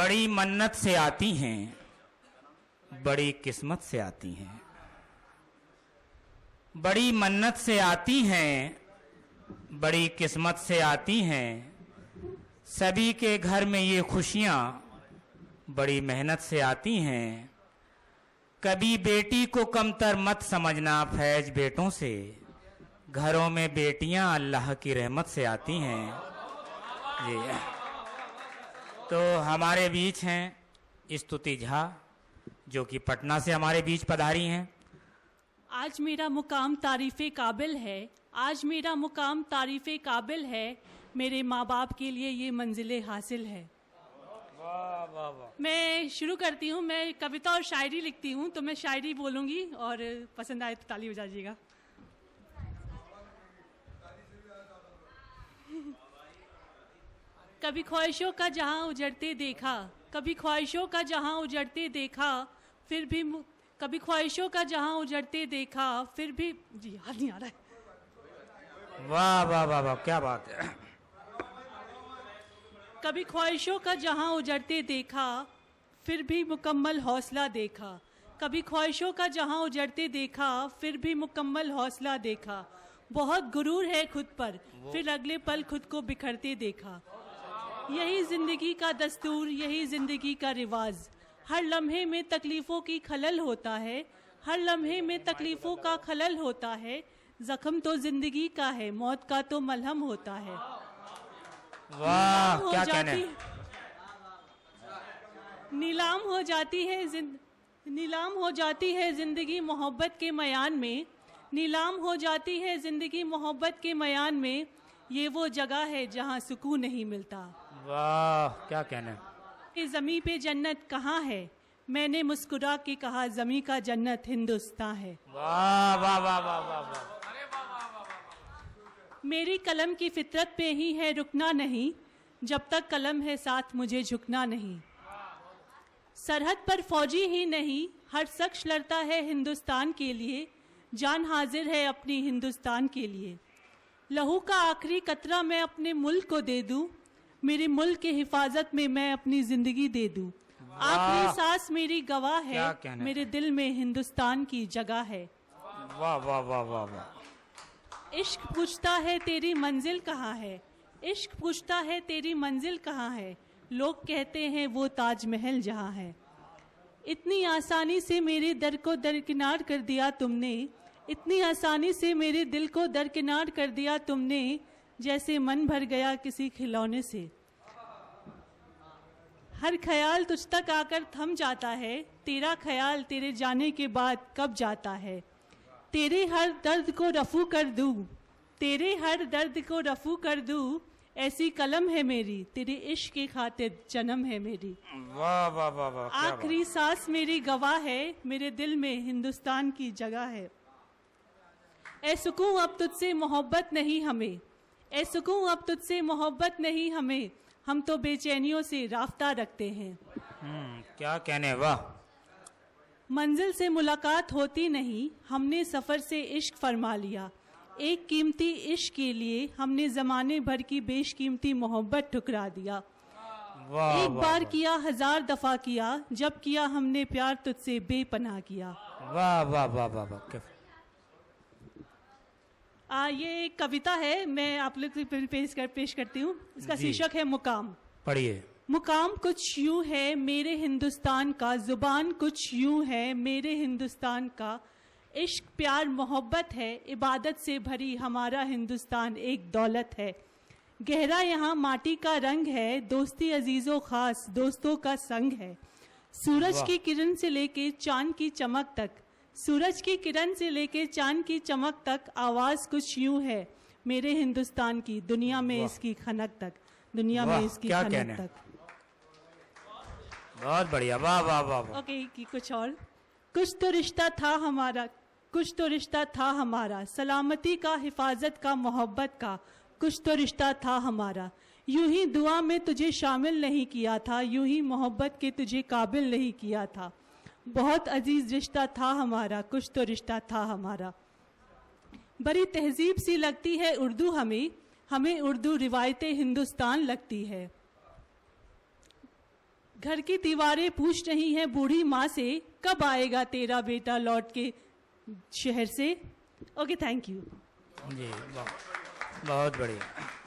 बड़ी मन्नत से आती हैं, बड़ी किस्मत से आती हैं। बड़ी मन्नत से आती हैं, बड़ी किस्मत से आती हैं। सभी के घर में ये खुशियाँ बड़ी मेहनत से आती हैं। कभी बेटी को कमतर मत समझना, फैज बेटों से घरों में बेटियां अल्लाह की रहमत से आती हैं। जी, तो हमारे बीच हैं स्तुति झा, जो कि पटना से हमारे बीच पधारी हैं। आज मेरा मुकाम तारीफ़े काबिल है, आज मेरा मुकाम तारीफ़े काबिल है। मेरे माँ बाप के लिए ये मंजिले हासिल है। वाह वाह वाह। मैं शुरू करती हूँ। मैं कविता और शायरी लिखती हूँ, तो मैं शायरी बोलूँगी और पसंद आए तो ताली बजा दीजिएगा। कभी ख्वाहिशों का जहां उजड़ते देखा, कभी ख्वाहिशों का जहां उजड़ते देखा, फिर भी कभी ख्वाहिशों का जहां उजड़ते देखा, फिर भी जी याद नहीं आ रहा है। वाह वाह वाह वाह, क्या बात है। कभी ख्वाहिशों का जहां उजड़ते देखा, फिर भी मुकम्मल हौसला देखा। कभी ख्वाहिशों का जहां उजड़ते देखा, फिर भी मुकम्मल हौसला देखा। बहुत गुरूर है खुद पर, फिर अगले पल खुद को बिखरते देखा। यही जिंदगी का दस्तूर, यही जिंदगी का रिवाज। हर लम्हे में तकलीफों की खलल होता है, हर लम्हे में तकलीफों का खलल होता है। जख्म तो जिंदगी का है, मौत का तो मलहम होता है। वाह, क्या कहने। नीलाम हो जाती है नीलाम हो जाती है जिंदगी मोहब्बत के मयान में। नीलाम हो जाती है जिंदगी मोहब्बत के मयान में। ये वो जगह है जहाँ सुकून नहीं मिलता। वाह, क्या कहने। ये ज़मीं पे जन्नत कहाँ है, मैंने मुस्कुरा के कहा ज़मीं का जन्नत हिंदुस्तान है। वाह वाह वाह वाह वाह वाह। मेरी कलम की फितरत पे ही है रुकना नहीं, जब तक कलम है साथ मुझे झुकना नहीं। सरहद पर फौजी ही नहीं, हर शख्स लड़ता है हिंदुस्तान के लिए। जान हाजिर है अपनी हिंदुस्तान के लिए। लहू का आखिरी कतरा मैं अपने मुल्क को दे दूं, मेरे मुल्क की हिफाजत में मैं अपनी जिंदगी दे दूं। आखिरी सांस मेरी गवाह है, मेरे दिल में हिंदुस्तान की जगह है। वाह वाह वाह वाह वाह। इश्क पूछता है तेरी मंजिल कहाँ है, इश्क पूछता है तेरी मंजिल कहाँ है। लोग कहते हैं वो ताजमहल जहाँ है। इतनी आसानी से मेरे दर को दरकिनार कर दिया तुमने, इतनी आसानी से मेरे दिल को दरकिनार कर दिया तुमने। जैसे मन भर गया किसी खिलौने से। हर ख्याल तुझ तक आकर थम जाता है, तेरा ख्याल तेरे जाने के बाद कब जाता है। तेरे हर दर्द को रफू कर दूं, तेरे हर दर्द को रफू कर दूं। ऐसी कलम है मेरी, तेरे इश्क की खातिर जन्म है मेरी। वाह वाह वाह वाह। आखिरी सांस मेरी गवाह है, मेरे दिल में हिंदुस्तान की जगह है। ऐ सुकून अब तुझसे मोहब्बत नहीं हमें, ऐ सुकून अब तुझसे मोहब्बत नहीं हमें। हम तो बेचैनियों से राफ्ता रखते हैं। क्या कहने। वाह। मंजिल से मुलाकात होती नहीं, हमने सफर से इश्क फरमा लिया। एक कीमती इश्क के लिए हमने जमाने भर की बेशकीमती मोहब्बत ठुकरा दिया। वाह, एक वाह, बार वाह। किया हजार दफा किया, जब किया हमने प्यार तुझसे बेपनाह किया। वाह वाह वाह वाह वाह। ये एक कविता है, मैं आप लोग से पेश करती हूँ। इसका शीर्षक है मुकाम। पढ़िए। मुकाम कुछ यूं है मेरे हिंदुस्तान का, जुबान कुछ यूं है मेरे हिंदुस्तान का। इश्क प्यार मोहब्बत है, इबादत से भरी हमारा हिंदुस्तान एक दौलत है। गहरा यहाँ माटी का रंग है, दोस्ती अजीजों खास दोस्तों का संग है। सूरज की किरण से लेके चांद की चमक तक, सूरज की किरण से लेके चांद की चमक तक। आवाज कुछ यूं है मेरे हिंदुस्तान की, दुनिया में इसकी खनक तक, दुनिया में इसकी खनक तक। बहुत बढ़िया। वाह वाह वाह। ओके, कुछ और। कुछ तो रिश्ता था हमारा, कुछ तो रिश्ता था हमारा। सलामती का, हिफाजत का, मोहब्बत का कुछ तो रिश्ता था हमारा। यूं ही दुआ में तुझे शामिल नहीं किया था, यूं ही मोहब्बत के तुझे काबिल नहीं किया था। बहुत अजीज रिश्ता था हमारा, कुछ तो रिश्ता था हमारा। बड़ी तहजीब सी लगती है उर्दू हमें, हमें उर्दू रिवायतें हिंदुस्तान लगती है। घर की दीवारें पूछ रही हैं बूढ़ी माँ से, कब आएगा तेरा बेटा लौट के शहर से। ओके, थैंक यू जी, बहुत बढ़िया।